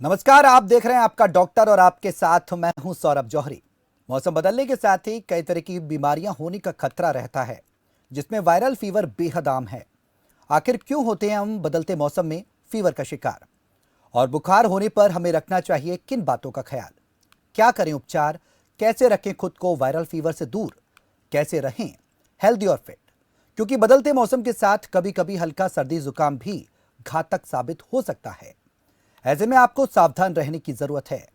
नमस्कार, आप देख रहे हैं आपका डॉक्टर और आपके साथ मैं हूं सौरभ जौहरी। मौसम बदलने के साथ ही कई तरह की बीमारियां होने का खतरा रहता है, जिसमें वायरल फीवर बेहद आम है। आखिर क्यों होते हैं हम बदलते मौसम में फीवर का शिकार? और बुखार होने पर हमें रखना चाहिए किन बातों का ख्याल? क्या करें उपचार? कैसे रखें खुद को वायरल फीवर से दूर? कैसे रहें हेल्दी और फिट? क्योंकि बदलते मौसम के साथ कभी कभी हल्का सर्दी जुकाम भी घातक साबित हो सकता है। ऐसे में आपको सावधान रहने की जरूरत है।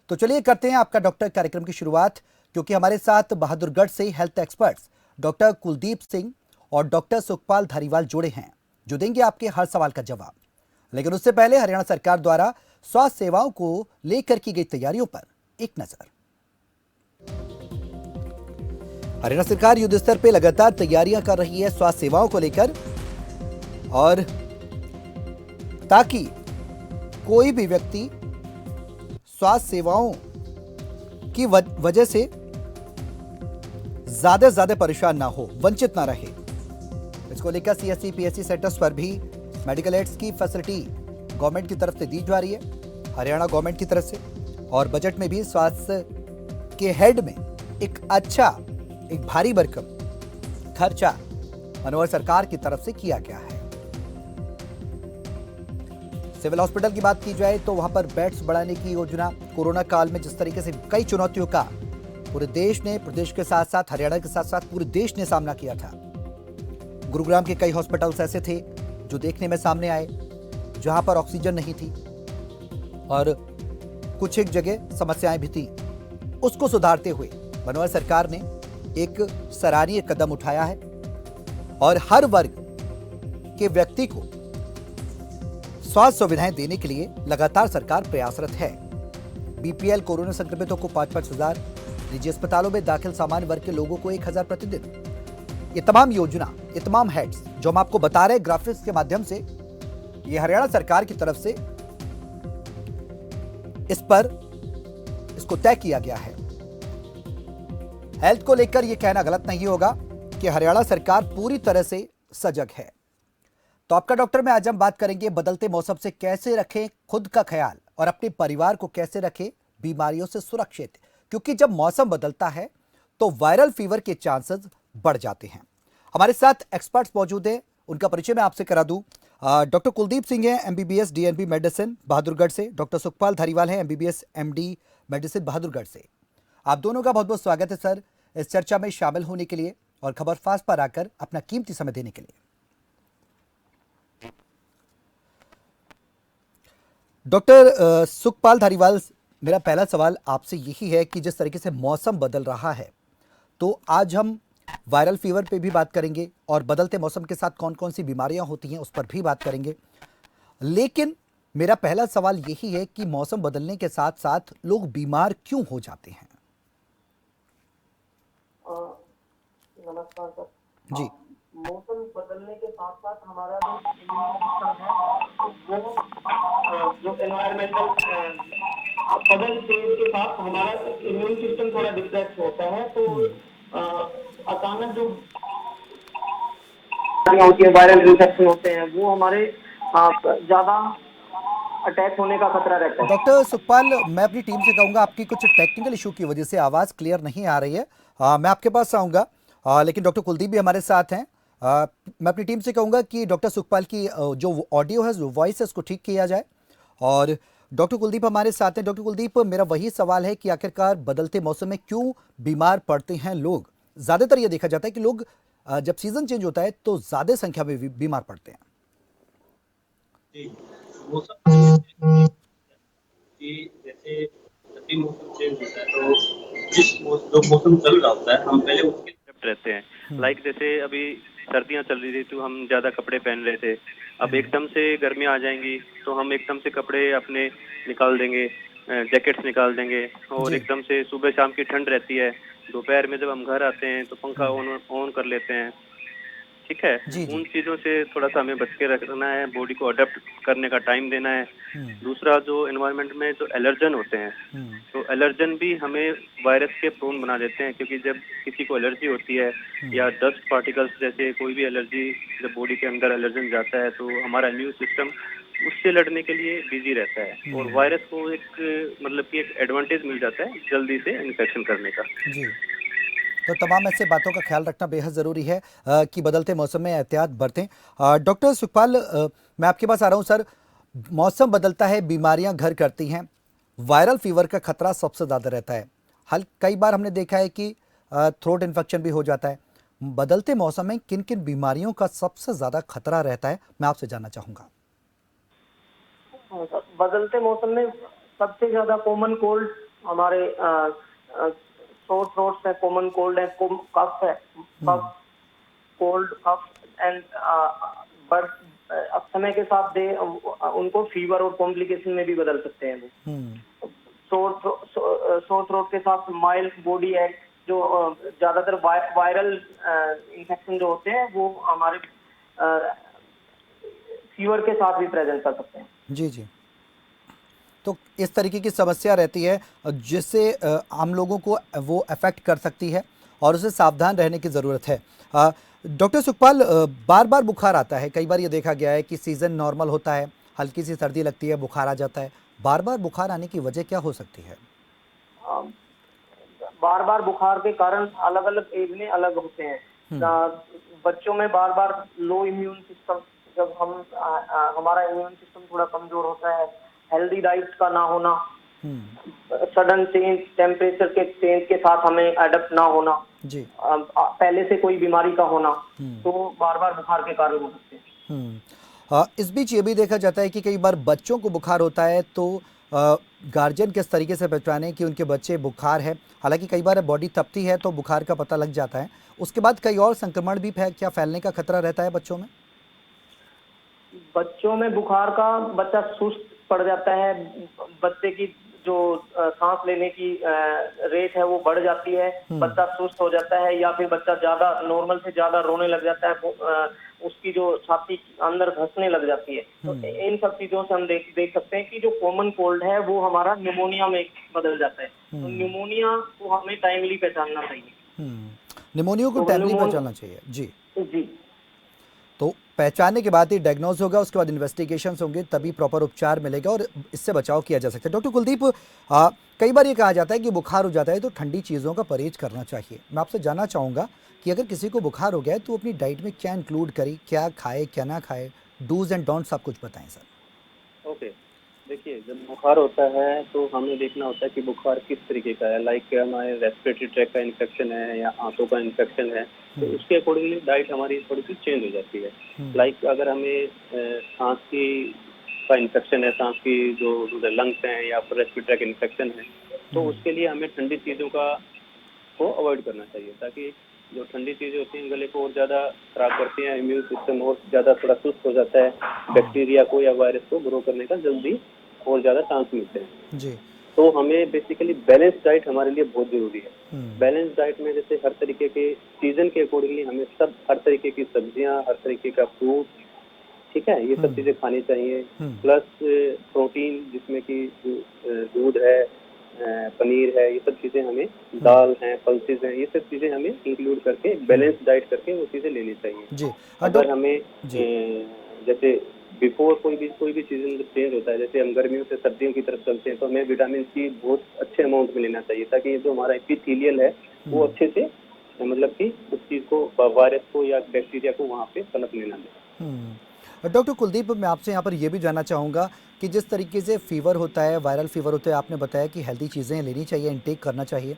तो चलिए करते हैं आपका डॉक्टर कार्यक्रम की शुरुआत, क्योंकि हमारे साथ बहादुरगढ़ से health experts doctor Kuldeep Singh और डॉक्टर सुखपाल धारीवाल जुड़े हैं, जो देंगे आपके हर सवाल का जवाब। लेकिन उससे पहले हरियाणा सरकार द्वारा स्वास्थ्य सेवाओं को लेकर की गई तैयारियों पर एक नजर। हरियाणा सरकार युद्ध स्तर पर लगातार तैयारियां कर रही है स्वास्थ्य सेवाओं को लेकर, और ताकि कोई भी व्यक्ति स्वास्थ्य सेवाओं की वजह से ज्यादा परेशान ना हो, वंचित ना रहे। इसको लेकर सीएससी पीएससी सेंटर्स पर भी मेडिकल एड्स की फैसिलिटी गवर्नमेंट की तरफ से दी जा रही है, हरियाणा गवर्नमेंट की तरफ से। और बजट में भी स्वास्थ्य के हेड में एक भारी भरकम खर्चा मनोहर सरकार की तरफ से किया गया है। सिविल हॉस्पिटल की बात की जाए तो वहां पर बेड्स बढ़ाने की योजना, कोरोना काल में जिस तरीके से कई चुनौतियों का पूरे देश ने, प्रदेश के साथ साथ हरियाणा के साथ साथ पूरे देश ने सामना किया था। गुरुग्राम के कई हॉस्पिटल्स ऐसे थे जो देखने में सामने आए जहां पर ऑक्सीजन नहीं थी और कुछ एक जगह समस्याएं भी थी। उसको सुधारते हुए मनोहर सरकार ने एक सराहनीय कदम उठाया है और हर वर्ग के व्यक्ति को स्वास्थ्य सुविधाएं देने के लिए लगातार सरकार प्रयासरत है। बीपीएल कोरोना संक्रमितों को 5-5 हजार, निजी अस्पतालों में दाखिल सामान्य वर्ग के लोगों को 1,000 प्रतिदिन। ये तमाम योजना, ये तमाम हेड्स जो हम आपको बता रहे हैं ग्राफिक्स के माध्यम से, ये हरियाणा सरकार की तरफ से इसको तय किया गया है। हेल्थ को लेकर यह कहना गलत नहीं होगा कि हरियाणा सरकार पूरी तरह से सजग है। तो आपका डॉक्टर में आज हम बात करेंगे बदलते मौसम से कैसे रखें खुद का ख्याल और अपने परिवार को कैसे रखें बीमारियों से सुरक्षित, क्योंकि जब मौसम बदलता है तो वायरल फीवर के चांसेस बढ़ जाते हैं। हमारे साथ एक्सपर्ट्स मौजूद हैं, उनका परिचय मैं आपसे करा दूं। डॉक्टर कुलदीप सिंह हैं, एमबीबीएस डीएनबी मेडिसिन बहादुरगढ़ से। डॉक्टर सुखपाल धारीवाल हैं, एमबीबीएस एमडी मेडिसिन बहादुरगढ़ से। आप दोनों का बहुत बहुत स्वागत है सर इस चर्चा में शामिल होने के लिए और खबर फास्ट पर आकर अपना कीमती समय देने के लिए। डॉक्टर सुखपाल धारीवाल, मेरा पहला सवाल आपसे यही है कि जिस तरीके से मौसम बदल रहा है, तो आज हम वायरल फीवर पे भी बात करेंगे और बदलते मौसम के साथ कौन कौन सी बीमारियां होती हैं उस पर भी बात करेंगे। लेकिन मेरा पहला सवाल यही है कि मौसम बदलने के साथ साथ लोग बीमार क्यों हो जाते हैं? नमस्कार सर। जी। मौसम बदलने के साथ साथ हमारा जो इम्यून सिस्टम है वो जो एनवायरमेंटल बदल चेंज के साथ हमारा इम्यून सिस्टम थोड़ा डिप्रेस होता है, तो अचानक जो होती है, वायरल इन्फेक्शन होते हैं, वो हमारे ज्यादा अटैक होने का खतरा रहता है। डॉक्टर सुखपाल, मैं अपनी टीम से कहूंगा आपकी कुछ टेक्निकल इशू की वजह से आवाज़ क्लियर नहीं आ रही है। मैं आपके पास आऊँगा, लेकिन डॉक्टर कुलदीप भी हमारे साथ हैं। मैं अपनी टीम से कहूँगा कि डॉक्टर सुखपाल की जो ऑडियो है, जो वॉइस है, उसको ठीक किया जाए। और डॉक्टर कुलदीप हमारे साथ हैं। डॉक्टर कुलदीप, मेरा वही सवाल है कि आखिरकार बदलते मौसम में क्यों बीमार पड़ते हैं लोग? ज़्यादातर ये देखा जाता है कि लोग जब सीज़न चेंज होता है तो ज़्यादा संख्या में बीमार पड़ते हैं। जी, मौसम कि जैसे जब भी मौसम चेंज होता है तो जो मौसम चल रहा होता है हम पहले उसके अडेप्ट रहते हैं। लाइक जैसे अभी सर्दियां चल रही थी तो हम ज्यादा कपड़े पहन रहे थे। अब एकदम से गर्मियां आ जाएंगी तो हम एकदम से कपड़े अपने निकाल देंगे, जैकेट्स निकाल देंगे। और जी। एकदम से सुबह शाम की ठंड रहती है, दोपहर में जब हम घर आते हैं तो पंखा ऑन कर लेते हैं। ठीक है, जी उन जी। चीजों से थोड़ा सा हमें बच के रखना है, बॉडी को अडेप्ट करने का टाइम देना है। दूसरा, जो एनवायरनमेंट में जो एलर्जन होते हैं, तो एलर्जन भी हमें वायरस के प्रोन बना देते हैं, क्योंकि जब किसी को एलर्जी होती है या डस्ट पार्टिकल्स जैसे कोई भी एलर्जी, जब बॉडी के अंदर एलर्जन जाता है तो हमारा इम्यून सिस्टम उससे लड़ने के लिए बिजी रहता है और वायरस को एक मतलब कि एक एडवांटेज मिल जाता है जल्दी से इन्फेक्शन करने का। जी। तो तमाम ऐसे बातों का ख्याल रखना बेहद ज़रूरी है कि बदलते मौसम में एहतियात बरतें। डॉक्टर सुखपाल, मैं आपके पास आ रहा हूँ सर। मौसम बदलता है, बीमारियां घर करती हैं, वायरल फीवर का खतरा सबसे ज़्यादा रहता है। हल कई बार हमने देखा है कि थ्रोट इन्फेक्शन भी हो जाता है। बदलते मौसम में किन किन बीमारियों का सबसे ज़्यादा खतरा रहता है, मैं आपसे जानना चाहूँगा। बदलते मौसम में सबसे ज्यादा कॉमन कोल्ड हमारे सोर थ्रोट्स है, कॉमन कोल्ड है, कफ है, कफ, कोल्ड, कफ एंड बट अब समय के साथ दे उनको फीवर और कॉम्प्लिकेशन में भी बदल सकते हैं वो। सोर थ्रोट के साथ माइल्ड बॉडी एक्ट, जो ज्यादातर वायरल इन्फेक्शन जो होते हैं वो हमारे फीवर के साथ भी प्रेजेंट कर सकते हैं। जी जी। तो इस तरीके की समस्या रहती है जिससे आम लोगों को वो अफेक्ट कर सकती है और उसे सावधान रहने की ज़रूरत है। डॉक्टर सुखपाल, बार बार बुखार आता है, कई बार ये देखा गया है कि सीज़न नॉर्मल होता है, हल्की सी सर्दी लगती है, बुखार आ जाता है। बार बार बुखार आने की वजह क्या हो सकती है? बार बार बुखार के कारण अलग अलग एज में अलग होते हैं। बच्चों में बार बार लो इम्यून सिस्टम, जब हमारा इम्यून सिस्टम थोड़ा कमजोर होता है, हेल्दी डाइट का ना होना, सडन चेंज, टेम्परेचर के चेंज के साथ हमें एडप्ट ना होना, जी। पहले से कोई बीमारी का होना, तो बार बार बुखार के कारण हो सकते हैं। इस बीच ये भी देखा जाता है कि कई बार बच्चों को बुखार होता है तो गार्जियन किस तरीके से पहचाने कि उनके बच्चे बुखार है। हालांकि कई बार बॉडी तपती है तो बुखार का पता लग जाता है, उसके बाद कई और संक्रमण भी क्या फैलने का खतरा रहता है बच्चों में? बच्चों में बुखार का, बच्चा सुस्त पड़ जाता है, बच्चे की जो सांस लेने की रेट है वो बढ़ जाती है, बच्चा सुस्त हो जाता है, या फिर बच्चा ज्यादा नॉर्मल से ज्यादा रोने लग जाता है, उसकी जो छाती अंदर धंसने लग जाती है। तो इन सब चीजों से हम देख सकते हैं कि जो कॉमन कोल्ड है वो हमारा न्यूमोनिया में बदल जाता है। तो न्यूमोनिया को हमें टाइमली पहचानना चाहिए। निमोनिया को तो टाइमली पहचानना चाहिए। जी। जी तो पहचानने के बाद ही डायग्नोज होगा, उसके बाद इन्वेस्टिगेशंस होंगे, तभी प्रॉपर उपचार मिलेगा और इससे बचाव किया जा सकता है। डॉक्टर कुलदीप, कई बार ये कहा जाता है कि बुखार हो जाता है तो ठंडी चीज़ों का परहेज करना चाहिए। मैं आपसे जानना चाहूँगा कि अगर किसी को बुखार हो गया है तो अपनी डाइट में क्या इंक्लूड करे, क्या खाए क्या ना खाए, डूज एंड डोंट्स आप कुछ बताएं सर। ओके, देखिए जब बुखार होता है तो हमें देखना होता है कि बुखार किस तरीके का है, लाइक हमारे रेस्पिरेटरी ट्रैक का इन्फेक्शन है या आंतों का इन्फेक्शन है, तो उसके अकॉर्डिंगली डाइट हमारी थोड़ी सी चेंज हो जाती है। लाइक अगर हमें सांस की का इन्फेक्शन है, सांस की जो लंग्स हैं या फिर रेस्पिरेटरी ट्रैक इन्फेक्शन है, तो उसके लिए हमें ठंडी चीज़ों को अवॉइड करना चाहिए, ताकि जो ठंडी चीज़ें होती हैं गले को और ज़्यादा खराब करती हैं, इम्यून सिस्टम और ज़्यादा थोड़ा सुस्त हो जाता है, बैक्टीरिया को या वायरस को ग्रो करने का जल्दी और ज़्यादा चांस मिलते हैं। जी। तो हमें बेसिकली बैलेंस डाइट हमारे लिए बहुत ज़रूरी है। बैलेंस डाइट में जैसे हर तरीके के सीजन के अकॉर्डिंगली हमें हर तरीके की सब्जियां, हर तरीके का फ्रूट, ठीक है, ये सब चीज़ें खानी चाहिए। प्लस प्रोटीन जिसमें कि दूध है, पनीर है, ये सब चीज़ें हमें, दाल हैं, पल्सेस हैं, ये सब चीज़ें हमें इंक्लूड करके बैलेंस डाइट करके वो चीज़ें लेनी चाहिए। जी। अगर हमें जैसे बिफोर कोई भी सीजन जब चेंज होता है, जैसे हम गर्मियों से सर्दियों की तरफ चलते हैं, तो हमें विटामिन सी बहुत अच्छे अमाउंट में लेना चाहिए, ताकि जो हमारा एपिथेलियल है वो अच्छे से मतलब कि उस चीज़ को, वायरस को या बैक्टीरिया को वहाँ पे पनपने ना दे। डॉक्टर कुलदीप, मैं आपसे यहाँ पर यह भी जानना चाहूँगा कि जिस तरीके से फीवर होता है, वायरल फीवर होता है, आपने बताया कि हेल्दी चीज़ें लेनी चाहिए, इनटेक करना चाहिए।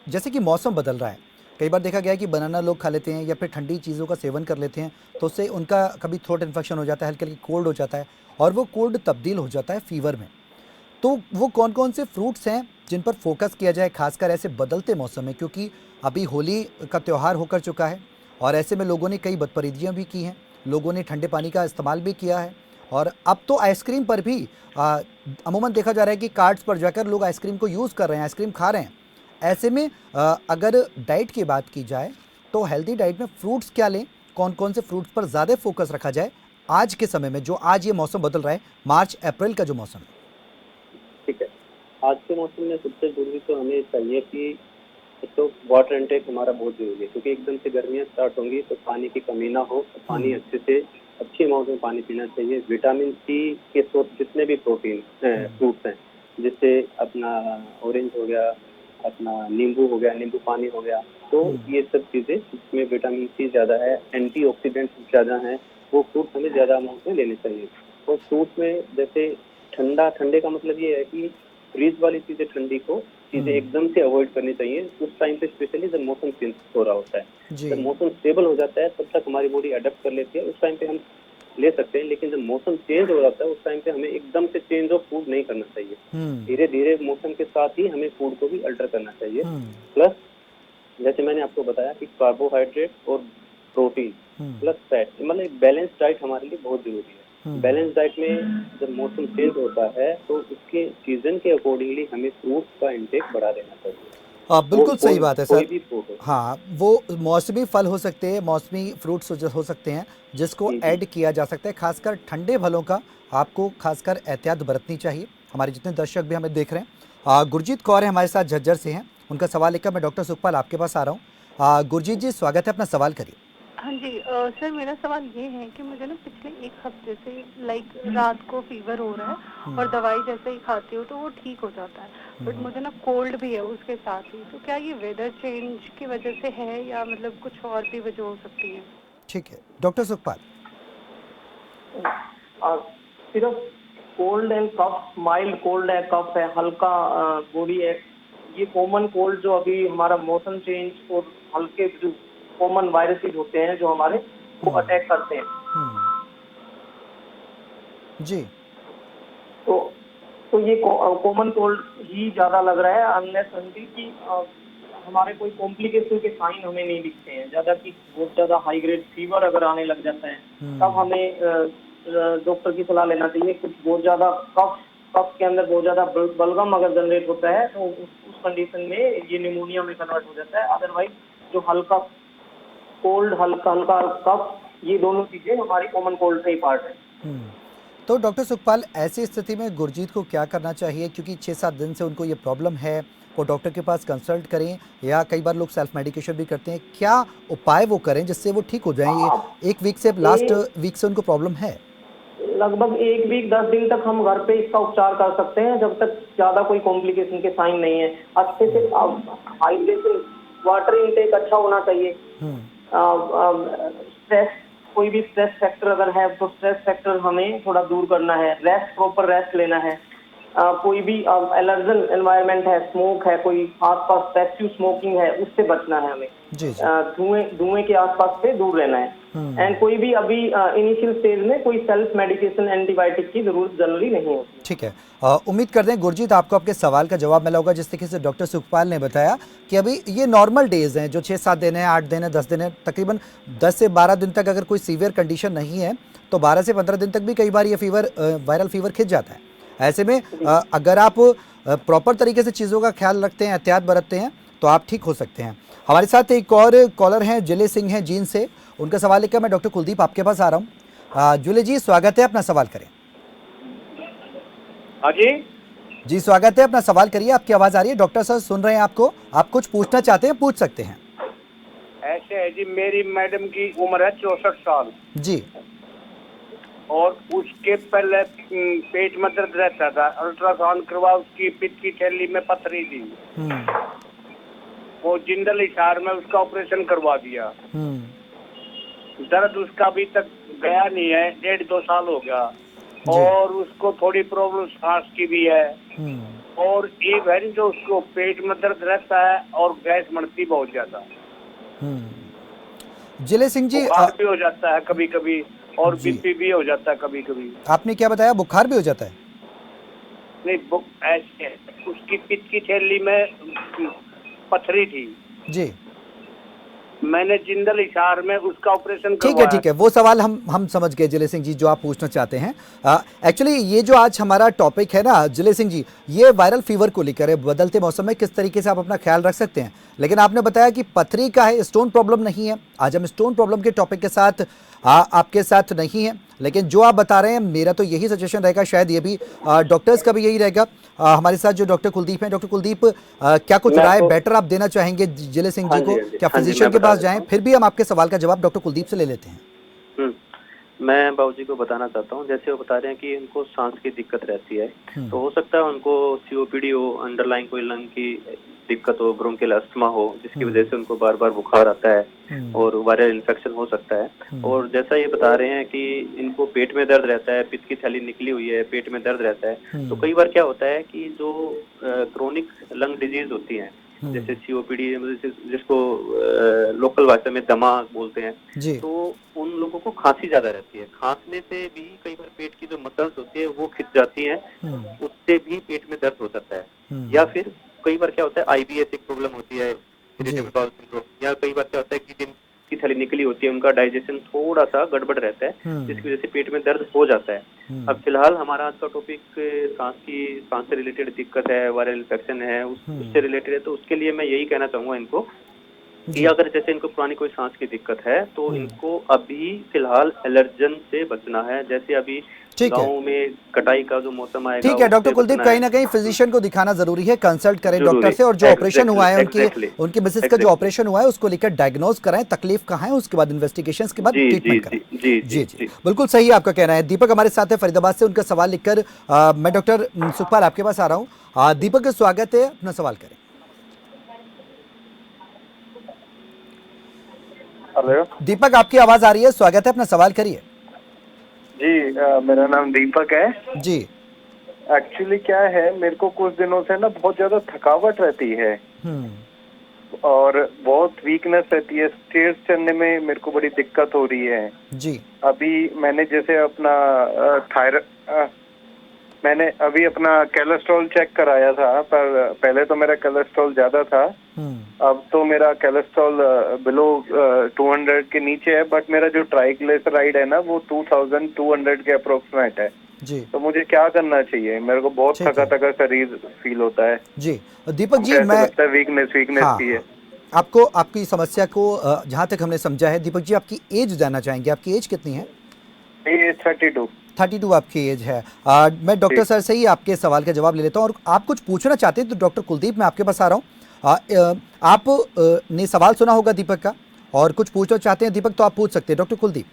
जैसे कि मौसम बदल रहा है, कई बार देखा गया है कि बनाना लोग खा लेते हैं या फिर ठंडी चीज़ों का सेवन कर लेते हैं, तो उससे उनका कभी थ्रोट इन्फेक्शन हो जाता है, हल्की हल्की कोल्ड हो जाता है और वो कोल्ड तब्दील हो जाता है फीवर में। तो वो कौन कौन से फ्रूट्स हैं जिन पर फोकस किया जाए, खासकर ऐसे बदलते मौसम में? क्योंकि अभी होली का त्यौहार होकर चुका है और ऐसे में लोगों ने कई बदपरीदियाँ भी की हैं, लोगों ने ठंडे पानी का इस्तेमाल भी किया है और अब तो आइसक्रीम पर भी अमूमन देखा जा रहा है कि कार्ट्स पर जाकर लोग आइसक्रीम को यूज़ कर रहे हैं, आइसक्रीम खा रहे हैं। ऐसे में अगर डाइट की बात की जाए तो हेल्दी डाइट में फ्रूट्स क्या लें, कौन कौन से फ्रूट्स पर ज़्यादा फोकस रखा जाए आज के समय में, जो आज ये मौसम बदल रहा है, मार्च अप्रैल का जो मौसम है? ठीक है, आज के मौसम में सबसे जरूरी तो हमें चाहिए कि एक तो वाटर इनटेक हमारा बहुत जरूरी है, क्योंकि एकदम से गर्मियाँ स्टार्ट होंगी तो पानी की कमी ना हो, तो पानी अच्छे से अच्छी अमाउंट में पानी पीना चाहिए। विटामिन सी के सोर्स जितने भी प्रोटीन फ्रूट्स हैं, जैसे अपना ऑरेंज हो गया, अपना नींबू हो गया, नींबू पानी हो गया, तो ये सब चीज़ें जिसमें विटामिन सी ज़्यादा है, एंटीऑक्सीडेंट्स ज़्यादा हैं, वो फ्रूट्स हमें ज़्यादा अमाउंट में लेने चाहिए। और फ्रूट्स में जैसे ठंडे का मतलब ये है कि फ्रीज वाली चीज़ें एकदम से अवॉइड करनी चाहिए उस टाइम पे, स्पेशली जब मौसम चेंज हो रहा होता है। जब मौसम स्टेबल हो जाता है तब तक हमारी बॉडी अडेप्ट कर लेती है, उस टाइम पे हम ले सकते हैं। लेकिन जब मौसम चेंज हो जाता है उस टाइम पे हमें एकदम से चेंज ऑफ फूड नहीं करना चाहिए। धीरे धीरे मौसम के साथ ही हमें फूड को भी अल्टर करना चाहिए। प्लस जैसे मैंने आपको बताया कि कार्बोहाइड्रेट और प्रोटीन प्लस फैट, मतलब बैलेंस डाइट हमारे लिए बहुत जरूरी है। बैलेंस डाइट में जब मौसम चेंज होता है तो उसके सीजन के अकॉर्डिंगली हमें फ्रूट्स का इंटेक बढ़ा देना चाहिए। बिल्कुल सही बात है सर। भी फ्रूट हाँ, वो मौसमी फल हो सकते हैं, मौसमी फ्रूट्स हो सकते हैं जिसको ऐड किया जा सकता है। खासकर ठंडे फलों का आपको खासकर एहतियात बरतनी चाहिए। हमारे जितने दर्शक भी हमें देख रहे हैं, गुरजीत कौर है हमारे साथ, झज्जर से हैं। उनका सवाल लेकर मैं डॉक्टर सुखपाल आपके पास आ रहा हूँ। गुरजीत जी, स्वागत है, अपना सवाल करिए। हाँ जी सर, मेरा सवाल ये है कि मुझे ना पिछले 1 हफ्ते से रात को फीवर हो रहा है और दवाई जैसे ही खाती हूँ तो वो ठीक हो जाता है, बट मुझे ना कोल्ड भी है उसके साथ ही। तो क्या ये वेदर चेंज की वजह से है या मतलब कुछ और भी वजह हो सकती है? ठीक है, डॉक्टर सुखपाल। सिर्फ cold and cough, mild cold है, कफ है, हल्का बॉडी है, ये कॉमन कोल्ड जो अभी हमारा मौसम चेंज और हल्के जो कॉमन वायरसेस होते हैं जो हमारे को अटैक करते हैं जी, तो ये कॉमन कोल्ड ही ज्यादा लग रहा है, अनलेस अनटिल कि हमारे कोई कॉम्प्लिकेशन के साइन हमें नहीं दिखते हैं ज्यादा, कि बहुत ज्यादा हाई ग्रेड फीवर अगर आने लग जाता है तब हमें डॉक्टर की सलाह लेना चाहिए। कुछ बहुत ज्यादा कफ के अंदर बहुत ज्यादा बलगम अगर जनरेट होता है तो उस कंडीशन में ये निमोनिया में कन्वर्ट हो जाता है। अदरवाइज जो हल्का कोल्ड, हल्का कफ, ये दोनों चीजें हमारी कॉमन कोल्ड का ही पार्ट है। तो डॉक्टर सुखपाल, ऐसी स्थिति में गुरजीत को क्या करना चाहिए? क्योंकि 6-7 दिन से उनको ये प्रॉब्लम है, वो डॉक्टर के पास कंसल्ट करें या कई बार लोग सेल्फ मेडिकेशन भी करते हैं, क्या उपाय वो करें जिससे वो ठीक हो जाएं? ये 1 वीक से, लास्ट वीक से उनको प्रॉब्लम है। लगभग 1 वीक 10 दिन तक हम घर पे इसका उपचार कर सकते हैं जब तक ज्यादा कोई कॉम्प्लिकेशन के साइन नहीं है। अच्छे से हाइड्रेशन, वाटर इनटेक अच्छा होना चाहिए। स्ट्रेस, कोई भी स्ट्रेस फैक्टर अगर है तो स्ट्रेस फैक्टर हमें थोड़ा दूर करना है। रेस्ट, प्रॉपर रेस्ट लेना है। कोई भी एलर्जन एनवायरनमेंट है, स्मोक है, कोई आसपास पैसिव स्मोकिंग है, उससे बचना है हमें। धुएं के आसपास से दूर रहना है। एंड कोई भी अभी इनिशियल स्टेज में कोई सेल्फ मेडिकेशन, एंटीबायोटिक की जरूरत जनरली नहीं होती। ठीक है, उम्मीद करते हैं गुरजीत आपको आपके सवाल का जवाब मिला होगा। जिस तरीके से डॉक्टर सुखपाल ने बताया कि अभी ये नॉर्मल डेज हैं, जो 6-7 दिन है, 8 दिन है, 10 दिन है, तकरीबन 10 से 12 दिन तक अगर कोई सीवियर कंडीशन नहीं है तो 12 से 15 दिन तक भी कई बार ये फीवर, वायरल फीवर खिंच जाता है। ऐसे में अगर आप प्रॉपर तरीके से चीज़ों का ख्याल रखते हैं, एहतियात बरतते हैं, तो आप ठीक हो सकते हैं। हमारे साथ एक और कॉलर हैं, जिले सिंह हैं जींद से। उनका सवाल लेकर मैं डॉक्टर कुलदीप आपके पास आ रहा हूँ। जुले जी, स्वागत है, अपना सवाल करें। हाँ जी जी, स्वागत है, अपना सवाल करिए। आपकी आवाज़ आ रही है, डॉक्टर साहब सुन रहे हैं आपको। आप कुछ पूछना चाहते हैं, पूछ सकते हैं। ऐसे है जी, मेरी मैडम की उम्र है 64 साल जी, और उसके पहले पेट में दर्द रहता था। अल्ट्रासाउंड करवा, उसकी पित्त की थैली में पथरी थी। वो जिंदल हिसार में उसका ऑपरेशन करवा दिया। दर्द उसका अभी तक गया नहीं है, 1.5-2 साल हो गया। और उसको थोड़ी प्रॉब्लम सांस की भी है। और एक है जो उसको पेट में दर्द रहता है और गैस बढ़ती बहुत ज्यादा। जिले सिंह जी, बुखार भी हो जाता है कभी कभी और बीपी भी हो जाता है कभी कभी। आपने क्या बताया, बुखार भी हो जाता है? नहीं, ऐसे उसकी पित्त की थैली में पथरी थी जी। मैंने जिंदल हिसार में उसका ऑपरेशन करवाया। ठीक है, वो सवाल हम समझ गए जिले सिंह जी, जो आप पूछना चाहते हैं। एक्चुअली ये जो आज हमारा टॉपिक है ना जिले सिंह जी, ये वायरल फीवर को लेकर है। बदलते मौसम में किस तरीके से आप अपना ख्याल रख सकते हैं। लेकिन आपने बताया कि पथरी का है, स्टोन प्रॉब्लम नहीं है। आज हम स्टोन प्रॉब्लम के टॉपिक के साथ आपके साथ नहीं है, लेकिन जो आप बता रहे हैं, मेरा तो यही सजेशन रहेगा, शायद ये भी डॉक्टर्स का भी यही रहेगा। हमारे साथ जो डॉक्टर कुलदीप हैं, डॉक्टर कुलदीप, क्या कुछ राय बेटर आप देना चाहेंगे जिले सिंह जी को? क्या फिजिशियन के पास जाएं? फिर भी हम आपके सवाल का जवाब डॉक्टर कुलदीप से ले लेते हैं। मैं बाबूजी को बताना चाहता हूँ, जैसे वो बता रहे हैं कि इनको सांस की दिक्कत रहती है, तो हो सकता है उनको सीओपीडी हो, अंडरलाइन कोई लंग की दिक्कत हो, ब्रोंकियल अस्थमा हो, जिसकी वजह से उनको बार बार बुखार आता है और वायरल इन्फेक्शन हो सकता है। और जैसा ये बता रहे हैं कि इनको पेट में दर्द रहता है, पित्त की थैली निकली हुई है, पेट में दर्द रहता है, तो कई बार क्या होता है कि जो क्रोनिक लंग डिजीज होती है, जैसे सीओपीडी जिसको लोकल भाषा में दमा बोलते हैं, तो उन लोगों को खांसी ज्यादा रहती है। खांसने से भी कई बार पेट की जो मसल्स होती है वो खिंच जाती हैं, उससे भी पेट में दर्द हो सकता है। या फिर कई बार क्या होता है आईबीएस एक प्रॉब्लम होती है, इरिटेबल बाउल सिंड्रोम, या कई बार क्या होता है कि जिनकी थैली निकली होती है उनका डाइजेशन थोड़ा सा गड़बड़ रहता है, जिसकी वजह से पेट में दर्द हो जाता है। अब फिलहाल हमारा आज का टॉपिक सांस से रिलेटेड दिक्कत है, वायरल इन्फेक्शन है, उससे रिलेटेड है, तो उसके लिए मैं यही कहना चाहूंगा इनको कि अगर जैसे इनको पुरानी कोई सांस की दिक्कत है तो इनको अभी फिलहाल एलर्जन से बचना है। जैसे अभी गाँव में कटाई का जो मौसम आएगा, ठीक है डॉक्टर कुलदीप, कहीं ना कहीं फिजिशियन को दिखाना जरूरी है, कंसल्ट करें डॉक्टर से, और जो ऑपरेशन हुआ है उनकी मिसेस का जो ऑपरेशन हुआ है उसको लेकर डायग्नोज कराएं, तकलीफ कहाँ है, उसके बाद इन्वेस्टिगेशंस के बाद ट्रीटमेंट करें। जी, बिल्कुल सही आपका कहना है। दीपक हमारे साथ है फरीदाबाद से, उनका सवाल लिखकर मैं डॉक्टर सुखपाल आपके पास आ रहा हूँ। दीपक का स्वागत है, अपना सवाल करें। हेलो दीपक, आपकी आवाज आ रही है, स्वागत है, अपना सवाल करिए। जी, मेरा नाम दीपक है जी। एक्चुअली क्या है, मेरे को कुछ दिनों से ना बहुत ज्यादा थकावट रहती है और बहुत वीकनेस रहती है। स्टेयर्स चढ़ने में मेरे को बड़ी दिक्कत हो रही है जी। अभी मैंने जैसे अपना मैंने अभी अपना कोलेस्ट्रॉल चेक कराया था, पर पहले तो मेरा कोलेस्ट्रॉल ज्यादा था, अब तो मेरा कोलेस्ट्रॉल बिलो 200 के नीचे है, बट मेरा जो ट्राइग्लिसराइड है ना वो 2200 के अप्रोक्सीमेट है जी। तो मुझे क्या करना चाहिए? मेरे को बहुत थका थका शरीर फील होता है। जी दीपक जी, मैं वीकनेस भी है। आपको आपकी समस्या को जहाँ तक हमने समझा है, दीपक जी आपकी एज जानना चाहेंगे, आपकी एज कितनी है? 32 आपकी एज है। मैं डॉक्टर सर से ही आपके सवाल का जवाब ले लेता हूँ, और आप कुछ पूछना चाहते हैं तो डॉक्टर कुलदीप मैं आपके पास आ रहा हूँ। आप ने सवाल सुना होगा दीपक का, और कुछ पूछना चाहते हैं दीपक तो आप पूछ सकते हैं। डॉक्टर कुलदीप,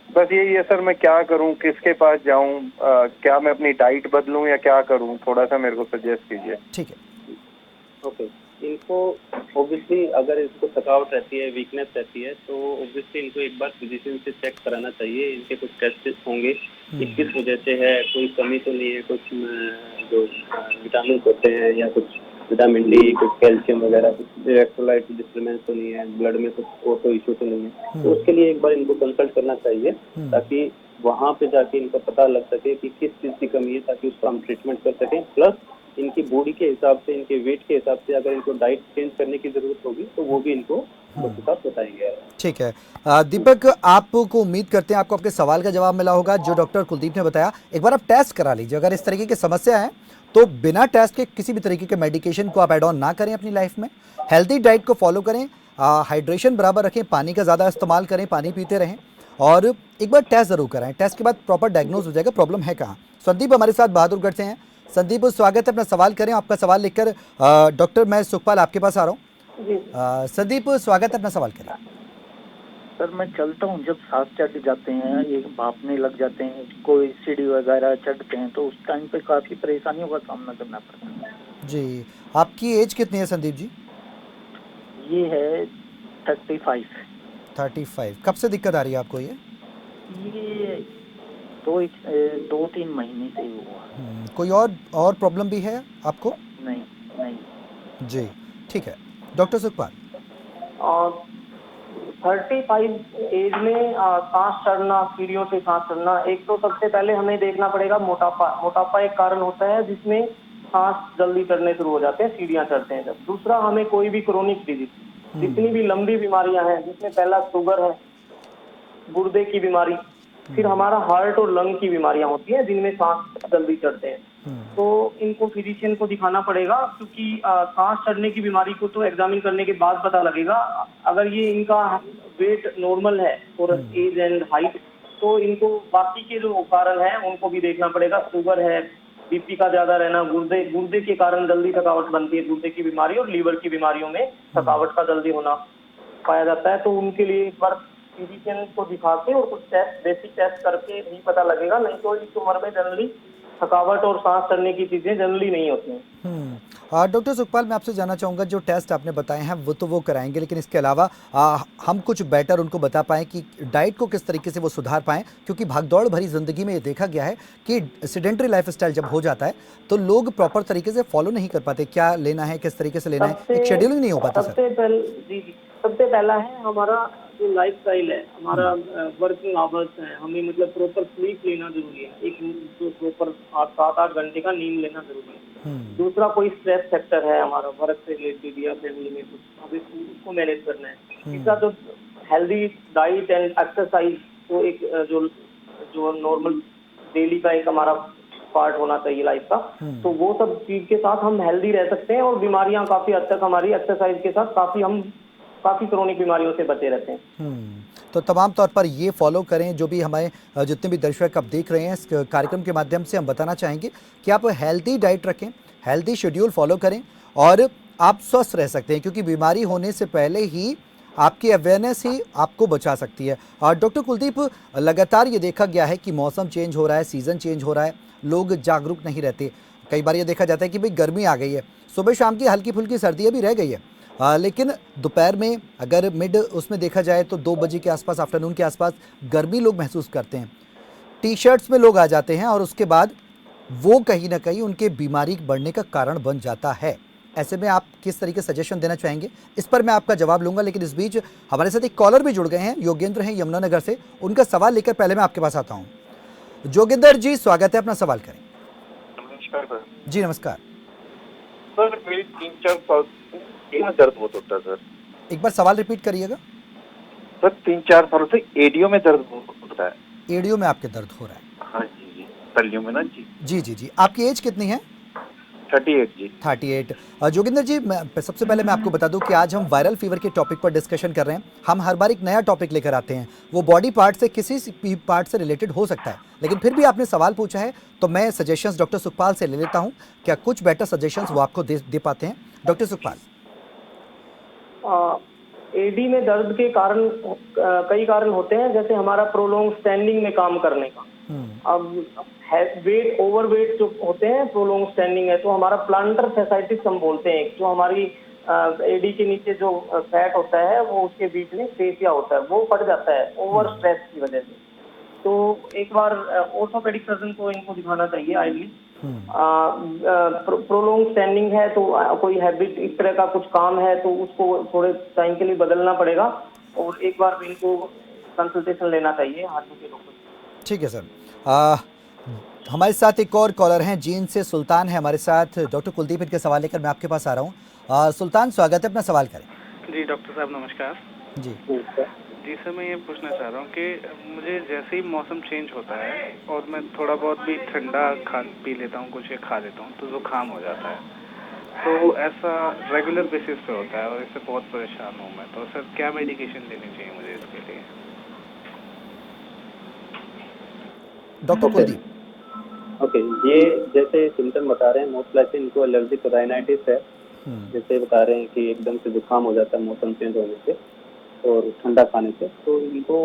बस यही है सर, मैं क्या करूं, किसके पास जाऊं, क्या मैं अपनी डाइट बदलूं या क्या करूं, थोड़ा सा मेरे को सजेस्ट कीजिए। ठीक है। ओके, इनको ऑब्वियसली अगर इसको थकावट रहती है, वीकनेस रहती है, तो ऑब्वियसली इनको एक बार फिजिशियन से चेक कराना चाहिए। इनके कुछ टेस्ट होंगे कि किस वजह से है, कोई कमी तो नहीं है, कुछ जो विटामिन होते हैं या कुछ विटामिन डी, कुछ कैल्शियम वगैरह, कुछ इलेक्ट्रोलाइट डिस्टर्बेंस तो नहीं है, ब्लड में कुछ ऑटो इशू तो नहीं है, तो उसके लिए एक बार इनको कंसल्ट करना चाहिए, ताकि वहाँ पे जाके इनका पता लग सके कि किस चीज़ की कमी है, ताकि उसका हम ट्रीटमेंट कर सकें। प्लस इनकी बॉडी के हिसाब से, इनके वेट के हिसाब से अगर इनको डाइट चेंज करने की जरूरत होगी तो वो भी इनको उस हिसाब बताएंगे। ठीक है दीपक, आपको उम्मीद करते हैं आपको आपके सवाल का जवाब मिला होगा जो डॉक्टर कुलदीप ने बताया। एक बार आप टेस्ट करा लीजिए, अगर इस तरीके की समस्या है तो बिना टेस्ट के किसी भी तरीके के मेडिकेशन को आप एड ऑन ना करें अपनी लाइफ में। हेल्दी डाइट को फॉलो करें, हाइड्रेशन बराबर रखें, पानी का ज़्यादा इस्तेमाल करें, पानी पीते रहें, और एक बार टेस्ट जरूर कराएं। टेस्ट के बाद प्रॉपर डायग्नोज हो जाएगा प्रॉब्लम है कहाँ। संदीप हमारे साथ बहादुरगढ़ से हैं। संदीप, स्वागत है, अपना सवाल करें। आपका सवाल लिखकर डॉक्टर मैं सुखपाल आपके पास आ रहा हूँ। संदीप, स्वागत है, अपना सवाल करें। सर मैं चलता हूँ, जब सांस चढ़ जाते हैं, ये भापने लग जाते हैं, कोई सीढ़ी वगैरह चढ़ते हैं, तो उस टाइम पे काफ़ी परेशानियों का सामना करना पड़ता है। जी, आपकी एज कितनी है संदीप जी? ये है 35। 35। कब से दिक्कत आ रही है आपको ये? 2-3 महीने से हुआ। कोई और प्रॉब्लम भी है आपको? नहीं। जी, ठीक है। डॉक्टर सुखपाल, 35 एज में सांस चढ़ना, सीढ़ियों से सांस चढ़ना, एक तो सबसे पहले हमें देखना पड़ेगा मोटापा एक कारण होता है जिसमें सांस जल्दी चढ़ने शुरू हो जाते हैं, सीढ़ियां चढ़ते हैं जब। दूसरा, हमें कोई भी क्रोनिक डिजीज, जितनी भी लंबी बीमारियां हैं, जिसमें पहला शुगर है, गुर्दे की बीमारी, फिर हमारा हार्ट और लंग की बीमारियां होती हैं जिनमें सांस जल्दी चढ़ते हैं, तो इनको फिजिशियन को दिखाना पड़ेगा, क्योंकि सांस चढ़ने की बीमारी को तो एग्जामिन करने के बाद पता लगेगा। अगर ये इनका वेट नॉर्मल है और एज एंड हाइट, तो इनको बाकी के जो कारण है उनको भी देखना पड़ेगा। शुगर है, बीपी का ज्यादा रहना, गुर्दे के कारण जल्दी थकावट बनती है, गुर्दे की बीमारी और लीवर की बीमारियों में थकावट का जल्दी होना पाया जाता है, तो उनके लिए एक बार फिजिशियन को दिखा के और कुछ टेस्ट, बेसिक टेस्ट करके ही पता लगेगा, नहीं तो इस उम्र में जनरली थकावट और सांस चढ़ने की चीजें जनरली नहीं होती हैं। डॉक्टर सुखपाल, मैं आपसे जानना चाहूँगा, जो टेस्ट आपने बताए हैं वो तो वो कराएंगे, लेकिन इसके अलावा हम कुछ बेटर उनको बता पाएँ कि डाइट को किस तरीके से वो सुधार पाएँ, क्योंकि भागदौड़ भरी ज़िंदगी में ये देखा गया है कि सेडेंटरी लाइफस्टाइल जब हो जाता है तो लोग प्रॉपर तरीके से फॉलो नहीं कर पाते, क्या लेना है, किस तरीके से लेना है, एक शेड्यूलिंग नहीं हो पाता सर। सबसे पहला है हमारा जो लाइफस्टाइल है, हमारा वर्किंग आवर्स है, हमें मतलब प्रॉपर स्लीप लेना जरूरी है, एक जो प्रॉपर 7-8 घंटे का नींद लेना जरूरी है। दूसरा, कोई स्ट्रेस फैक्टर है हमारा वर्क से रिलेटेड या फैमिली में कुछ, हमें उसको मैनेज करना है। तीसरा, जो हेल्दी डाइट एंड एक्सरसाइज को एक जो नॉर्मल डेली का एक हमारा पार्ट होना चाहिए लाइफ का, तो वो सब चीज के साथ हम हेल्दी रह सकते हैं और बीमारियां काफी हद तक हमारी एक्सरसाइज के साथ काफी क्रोनिक बीमारियों से बचे रहते हैं। तो तमाम तौर पर ये फॉलो करें। जो भी हमारे जितने भी दर्शक अब देख रहे हैं इस कार्यक्रम के माध्यम से हम बताना चाहेंगे कि आप हेल्दी डाइट रखें, हेल्दी शेड्यूल फॉलो करें और आप स्वस्थ रह सकते हैं, क्योंकि बीमारी होने से पहले ही आपकी अवेयरनेस ही आपको बचा सकती है। और डॉक्टर कुलदीप, लगातार ये देखा गया है कि मौसम चेंज हो रहा है, सीज़न चेंज हो रहा है, लोग जागरूक नहीं रहते। कई बार ये देखा जाता है कि भाई गर्मी आ गई है, सुबह शाम की हल्की फुल्की सर्दियाँ भी रह गई है, लेकिन दोपहर में अगर मिड उसमें देखा जाए तो 2 बजे के आसपास, आफ्टरनून के आसपास गर्मी लोग महसूस करते हैं, टी शर्ट्स में लोग आ जाते हैं और उसके बाद वो कहीं ना कहीं उनके बीमारी बढ़ने का कारण बन जाता है। ऐसे में आप किस तरीके सजेशन देना चाहेंगे, इस पर मैं आपका जवाब लूंगा, लेकिन इस बीच हमारे साथ एक कॉलर भी जुड़ गए हैं, योगेंद्र हैं यमुनानगर से। उनका सवाल लेकर पहले मैं आपके पास आता हूँ। जोगिंदर जी, स्वागत है, अपना सवाल करें। नमस्कार सर। जी नमस्कार सर, मेरी 3-4 साल से दर्द बहुत होता है सर। एक बार सवाल रिपीट करिएगा। सर, 3-4 सालों से एडियो में दर्द बहुत होता है। एडियो में आपके दर्द हो रहा है? हाँ जी, तलियों में ना जी। जी। आपकी एज कितनी है? 38 जी। 38। जोगिंदर जी, सबसे पहले मैं आपको बता दूं कि आज हम वायरल फीवर के टॉपिक पर डिस्कशन कर रहे हैं। हम हर बार एक नया टॉपिक लेकर आते हैं, वो बॉडी पार्ट से किसी पार्ट से रिलेटेड हो सकता है, लेकिन फिर भी आपने सवाल पूछा है तो मैं सजेशंस डॉक्टर सुखपाल से ले लेता हूं। क्या कुछ बेटर सजेशंस वो आपको दे पाते हैं? डॉक्टर सुखपाल। एडी में दर्द के कारण कई कारण होते हैं, जैसे हमारा प्रोलॉन्ग स्टैंडिंग में काम करने का। अब वेट, ओवरवेट जो होते हैं, प्रोलॉन्ग स्टैंडिंग है, तो हमारा प्लांटर फैसाइटिस हम बोलते हैं, जो हमारी एडी के नीचे जो फैट होता है वो उसके बीच में फेसिया होता है, वो फट जाता है ओवर स्ट्रेस की वजह से। तो एक बार ऑर्थोपेडिक सर्जन को इनको दिखाना चाहिए आइडली। प्रोलॉन्ग स्टैंडिंग है तो कोई हैबिट इस तरह का कुछ काम है तो उसको थोड़े टाइम के लिए बदलना पड़ेगा और एक बार इनको कंसल्टेशन लेना चाहिए हाथों के डॉक्टर। ठीक है सर। हमारे साथ एक और कॉलर हैं, जीन से सुल्तान है हमारे साथ। डॉक्टर कुलदीप, इनके सवाल लेकर मैं आपके पास आ रहा हूँ। सुल्तान, स्वागत है, अपना सवाल करें। जी डॉक्टर साहब नमस्कार। जी सर, मैं ये पूछना चाह रहा हूँ कि मुझे जैसे ही मौसम चेंज होता है और मैं थोड़ा बहुत भी ठंडा पी लेता हूँ, कुछ खा लेता हूँ, तो जुकाम हो जाता है। तो ऐसा रेगुलर बेसिस पे होता है और इससे बहुत परेशान हूँ मैं। तो सर, क्या मेडिकेशन लेनी चाहिए मुझे इसके लिए? डॉक्टर कुलदीप। ओके, ये जैसे सिम्टम बता रहे हैं, मोस्ट लाइकली इनको एलर्जिक राइनाइटिस है। जैसे बता रहे हैं कि एकदम से जुकाम हो जाता है मौसम चेंज होने से और ठंडा खाने से, तो इनको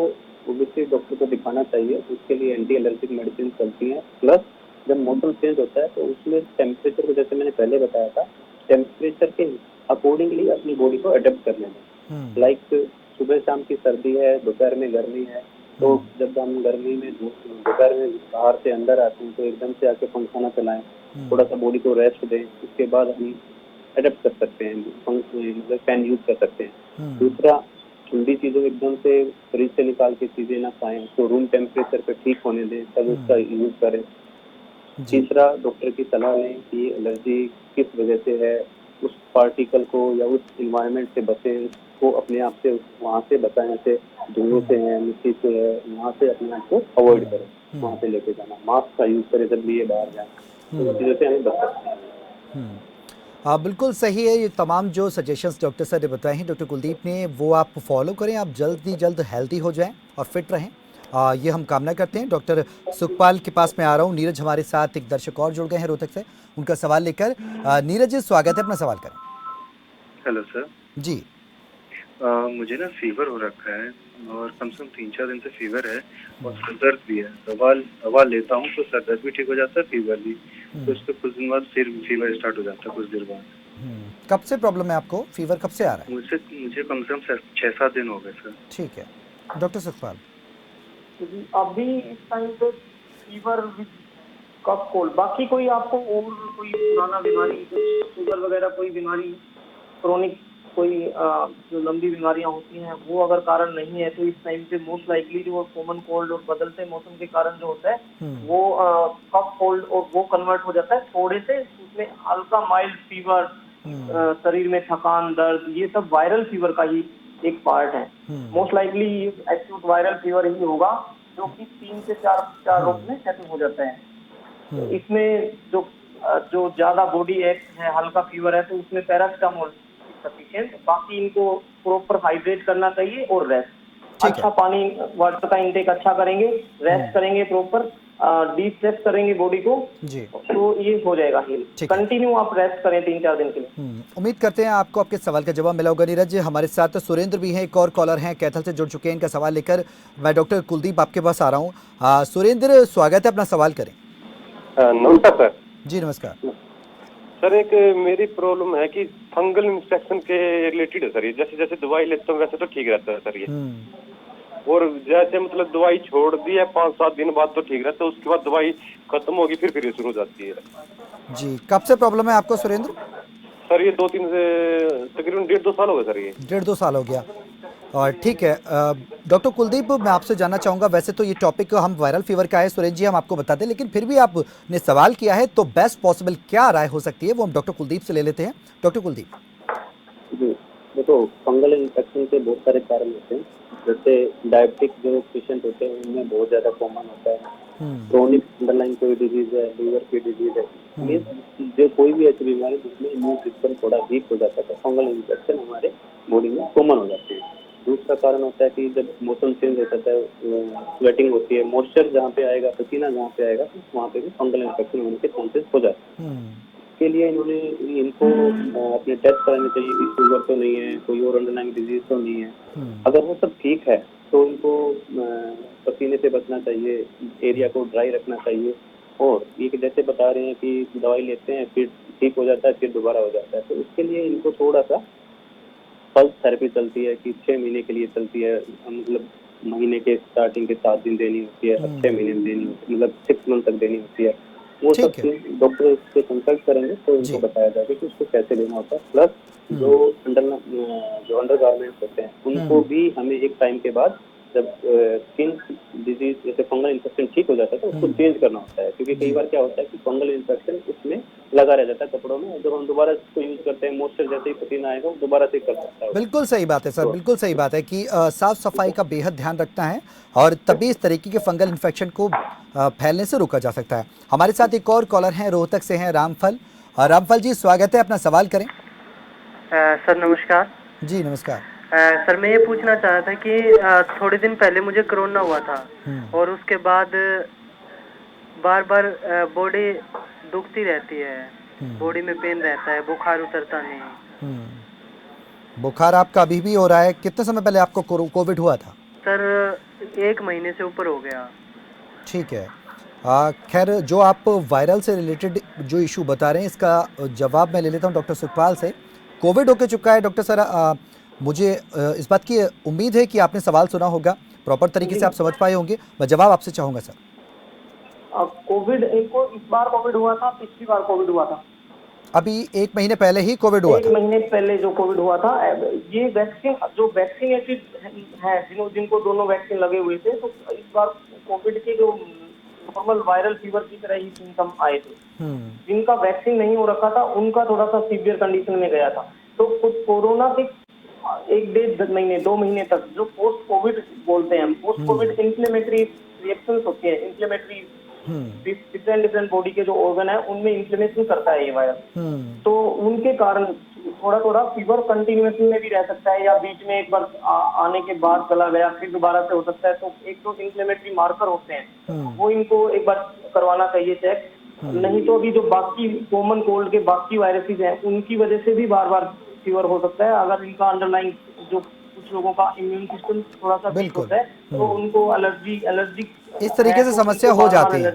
ओबेसिटी डॉक्टर को दिखाना चाहिए। उसके लिए एंटी एलर्जिक मेडिसिन चलती हैं। प्लस जब मौसम चेंज होता है तो उसमें टेम्परेचर को, जैसे मैंने पहले बताया था, टेम्परेचर के अकॉर्डिंगली अपनी बॉडी को अडेप्ट कर लेना। लाइक सुबह शाम की सर्दी है, दोपहर में गर्मी है, तो जब हम गर्मी में दोपहर में बाहर से अंदर आते हैं तो एकदम से आके पंखा ना चलाएं, थोड़ा सा बॉडी को रेस्ट दें, उसके बाद हम अडेप्ट कर सकते हैं, मतलब फैन यूज कर सकते हैं। दूसरा, ठंडी चीजों एकदम से फ्रिज से निकाल के चीजें ना खाएं, तो रूम टेम्परेचर पे ठीक होने दें, तब उसका यूज करें। तीसरा, डॉक्टर की सलाह लें कि एलर्जी किस वजह से है, उस पार्टिकल को या उस इन्वायरमेंट से बचें, को अपने आप से वहाँ से बचाएं, जैसे धुएं से है, मिट्टी से है, वहाँ से अपने आप को अवॉइड करें, वहाँ से लेके जाना। मास्क का यूज करें जब भी ये बाहर जाए, तो चीजों से हमें बच सकते हैं। हाँ, बिल्कुल सही है। ये तमाम जो सजेशंस डॉक्टर सर ने बताए हैं, डॉक्टर कुलदीप ने, वो आप फॉलो करें, आप जल्द ही जल्द हेल्दी हो जाएं और फिट रहें, ये हम कामना करते हैं। डॉक्टर सुखपाल के पास मैं आ रहा हूँ। नीरज हमारे साथ, एक दर्शक और जुड़ गए हैं रोहतक से, उनका सवाल लेकर। नीरज जी, स्वागत है, अपना सवाल करें। Hello sir. जी। मुझे ना फीवर हो रखा है और कम से कम 3-4 दिन से फीवर है और सर दर्द भी है। दवा लेता हूँ तो सर दर्द भी ठीक हो जाता है, फीवर भी। तो उसके कुछ दिन बाद फिर फीवर स्टार्ट हो जाता है कुछ देर बाद। कब से प्रॉब्लम है आपको? फीवर कब से आ रहा है? मुझे कम से कम 6-7 दिन हो गए सर। ठीक है, डॉक्टर सुखपाल। अभी इस टाइम पे फीवर कफ कोल्ड, बाकी कोई आपको और कोई पुराना बीमारी, शुगर वगैरह कोई बीमारी, क्रोनिक कोई जो लंबी बीमारियां होती हैं वो अगर कारण नहीं है तो इस टाइम पे मोस्ट लाइकली जो कॉमन कोल्ड और बदलते मौसम के कारण जो होता है वो कफ कोल्ड और वो कन्वर्ट हो जाता है थोड़े से उसमें हल्का माइल्ड फीवर, शरीर में थकान, दर्द, ये सब वायरल फीवर का ही एक पार्ट है। Most likely acute viral fever ही होगा जो कि 3 से 4 रोज में सेटल हो जाता है। तो इसमें जो ज्यादा बॉडी एक है, हल्का फीवर है, तो उसमें पैरासिटामोल सफिशिएंट। बाकी इनको प्रॉपर हाइड्रेट करना चाहिए और रेस्ट, अच्छा पानी वाटर का इंटेक अच्छा करेंगे, रेस्ट करेंगे, प्रॉपर डीप स्ट्रेच करेंगे बॉडी को जी, तो ये हो जाएगा हील। कंटिन्यू आप रेस्ट करें 3-4 दिन के लिए। उम्मीद करते हैं आपको आपके सवाल का जवाब मिला होगा। नीरज जी, हमारे साथ सुरेंद्र भी हैं, एक और कॉलर हैं कैथल से जुड़ चुके हैं। इनका सवाल लेकर मैं डॉक्टर कुलदीप आपके पास आ रहा हूँ। सुरेंद्र, स्वागत है, अपना सवाल करें। नमस्कार सर। जी नमस्कार सर, एक मेरी प्रॉब्लम है कि फंगल इंफेक्शन के रिलेटेड है सर। ये जैसे जैसे दवाई लेता हूँ वैसे तो ठीक रहता है सर ये, और जैसे मतलब दवाई छोड़ दी है 5-7 दिन बाद तो ठीक रहता है, उसके बाद दवाई खत्म होगी फिर शुरू हो जाती है जी। कब से प्रॉब्लम है आपको सुरेंद्र? सर ये 2-3 से तकरीबन 1.5-2 साल हो गए सर। ये 1.5-2 साल हो गया। और ठीक है, डॉक्टर कुलदीप, मैं आपसे जानना चाहूँगा, वैसे तो ये टॉपिक हम वायरल फीवर का है सुरेंद्र जी, हम आपको बता दें, लेकिन फिर भी आपने सवाल किया है तो बेस्ट पॉसिबल क्या राय हो सकती है वो हम डॉक्टर कुलदीप से ले लेते हैं। डॉक्टर कुलदीप जी, देखो फंगल इन्फेक्शन के बहुत सारे कारण होते हैं। जैसे डायबिटिक जो पेशेंट होते हैं उनमें बहुत ज्यादा कॉमन होता है, क्रोनिक अंडरलाइन कोई डिजीज है, लीवर की डिजीज है, ये जो कोई भी ऐसी बीमारी जिसमें इम्यून सिस्टम थोड़ा वीक हो जाता है तो फंगल इन्फेक्शन हमारे बॉडी में कॉमन हो जाती है। दूसरा कारण होता है कि जब मौसम चेंज हो जाता है, स्वेटिंग होती है, मॉइस्चर जहाँ पे आएगा, पसीना जहाँ पे आएगा, वहाँ पे भी फंगल इन्फेक्शन होने के चांसेस हो जाते हैं। के लिए इनको अपने टेस्ट कराने चाहिए कि शुगर तो नहीं है, कोई और अंडरलाइंग डिजीज तो नहीं है। अगर वो सब ठीक है तो इनको पसीने से बचना चाहिए, एरिया को ड्राई रखना चाहिए, और ये जैसे बता रहे हैं कि दवाई लेते हैं फिर ठीक हो जाता है फिर दोबारा हो जाता है, तो उसके लिए इनको थोड़ा सा पल्स थेरेपी चलती है कि 6 महीने के लिए चलती है, मतलब महीने के स्टार्टिंग के 7 दिन देनी होती है, 6 महीने में देनी होती है, मतलब 6 मंथ तक देनी होती है। वो सब डॉक्टर से कंसल्ट करेंगे तो इनको बताया जाएगा कि उसको कैसे लेना होता है। प्लस जो अंडर गारमेंट्स होते हैं उनको भी हमें एक टाइम के बाद जब स्किन डिजीज जैसे फंगल इन्फेक्शन ठीक हो जाता है तो उसको चेंज करना होता है, क्योंकि कई बार क्या होता है कि फंगल इन्फेक्शन उसमें लगा रह जाता है कपड़ों में, जब हम दोबारा इसको यूज करते हैं मॉइस्चर जैसे ही पसीना आएगा वो दोबारा से कर सकता है। बिल्कुल सही बात है सर, बिल्कुल सही बात है कि साफ सफाई का बेहद ध्यान रखना है और तभी इस तरीके के फंगल इन्फेक्शन को फैलने से रोका जा सकता है। हमारे साथ एक और कॉलर हैं, रोहतक से हैं रामफल। रामफल जी, स्वागत है, अपना सवाल करें। सर नमस्कार। जी नमस्कार। सर मैं ये पूछना चाह रहा था कि थोड़े दिन पहले मुझे कोरोना हुआ था और उसके बाद बार बार बॉडी दुखती रहती है, बॉडी में पेन रहता है, बुखार उतरता नहीं। बुखार आपका अभी भी हो रहा है? कितने समय पहले आपको कोविड हुआ था? सर 1 महीने से ऊपर हो गया। ठीक है, खैर जो आप वायरल से रिलेटेड जो इशू बता रहे हैं इसका जवाब मैं ले लेता हूं डॉक्टर सुखपाल से। कोविड होके चुका है डॉक्टर सर, मुझे इस बात की उम्मीद है कि आपने सवाल सुना होगा, प्रॉपर तरीके से आप समझ पाए होंगे। मैं जवाब आपसे चाहूंगा सर। कोविड को इस बार कोविड हुआ था, पिछली बार कोविड हुआ था? अभी 1 महीने पहले ही कोविड हुआ था। 1 महीने पहले जो कोविड हुआ था, ये वैक्सीन जो वैक्सीनेटेड है जिनको दोनों वैक्सीन लगे हुए थे, तो इस बार कोविड के जो नॉर्मल वायरल फीवर की तरह ही सिम्टम आए थे। जिनका वैक्सीन नहीं हो रखा था उनका थोड़ा सा सीवियर कंडीशन में गया था। तो कुछ कोरोना के 1-1.5 महीने 2 महीने तक जो पोस्ट कोविड बोलते हैं, पोस्ट कोविड इंफ्लेमेटरी रिएक्शंस होती है, इंफ्लेमेटरी डिफरेंट बॉडी के जो ऑर्गन है उनमें इंफ्लेमेशन करता है ये वायरस, तो उनके कारण थोड़ा फीवर कंटिन्यूएशन में भी रह सकता है, या बीच में एक बार आने के बाद चला गया फिर दोबारा से हो सकता है। तो एक तो इंफ्लेमेटरी मार्कर होते हैं वो इनको एक बार करवाना चाहिए चेक, नहीं तो अभी जो बाकी कॉमन कोल्ड के बाकी वायरसेस हैं उनकी वजह से भी बार बार फीवर हो सकता है। अगर इनका अंडरलाइन जो लोगों का इम्यून सिस्टम थोड़ा सा वीक होता है, तो उनको एलर्जी इस तरीके से समस्या हो जाती है,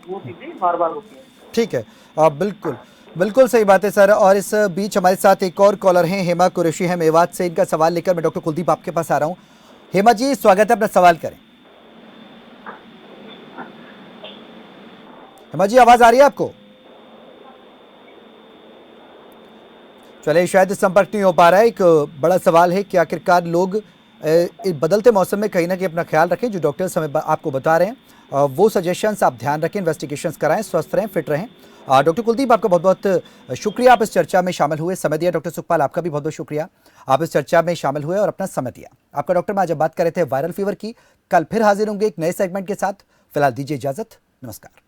वो चीजें बार बार होती है। ठीक है, बिल्कुल बिल्कुल सही बात है सर। और इस बीच हमारे साथ एक और कॉलर हैं, हेमा कुरैशी है मेवात से। इनका सवाल लेकर मैं डॉक्टर कुलदीप आपके पास आ रहा हूँ। हेमा जी, स्वागत है, अपना सवाल करें। हेमा जी, आवाज आ रही है आपको? चलिए, शायद संपर्क नहीं हो पा रहा है। एक बड़ा सवाल है कि आखिरकार लोग बदलते मौसम में कहीं ना कहीं अपना ख्याल रखें। जो डॉक्टर्स हमें आपको बता रहे हैं वो सजेशंस आप ध्यान रखें, इन्वेस्टिगेशंस कराएं, स्वस्थ रहें, फिट रहें। डॉक्टर कुलदीप, आपका बहुत बहुत शुक्रिया, आप इस चर्चा में शामिल हुए, समय दिया। डॉक्टर सुखपाल, आपका भी बहुत बहुत शुक्रिया, आप इस चर्चा में शामिल हुए और अपना समय दिया। आपका डॉक्टर में आज बात कर रहे थे वायरल फीवर की। कल फिर हाजिर होंगे एक नए सेगमेंट के साथ। फिलहाल दीजिए इजाजत, नमस्कार।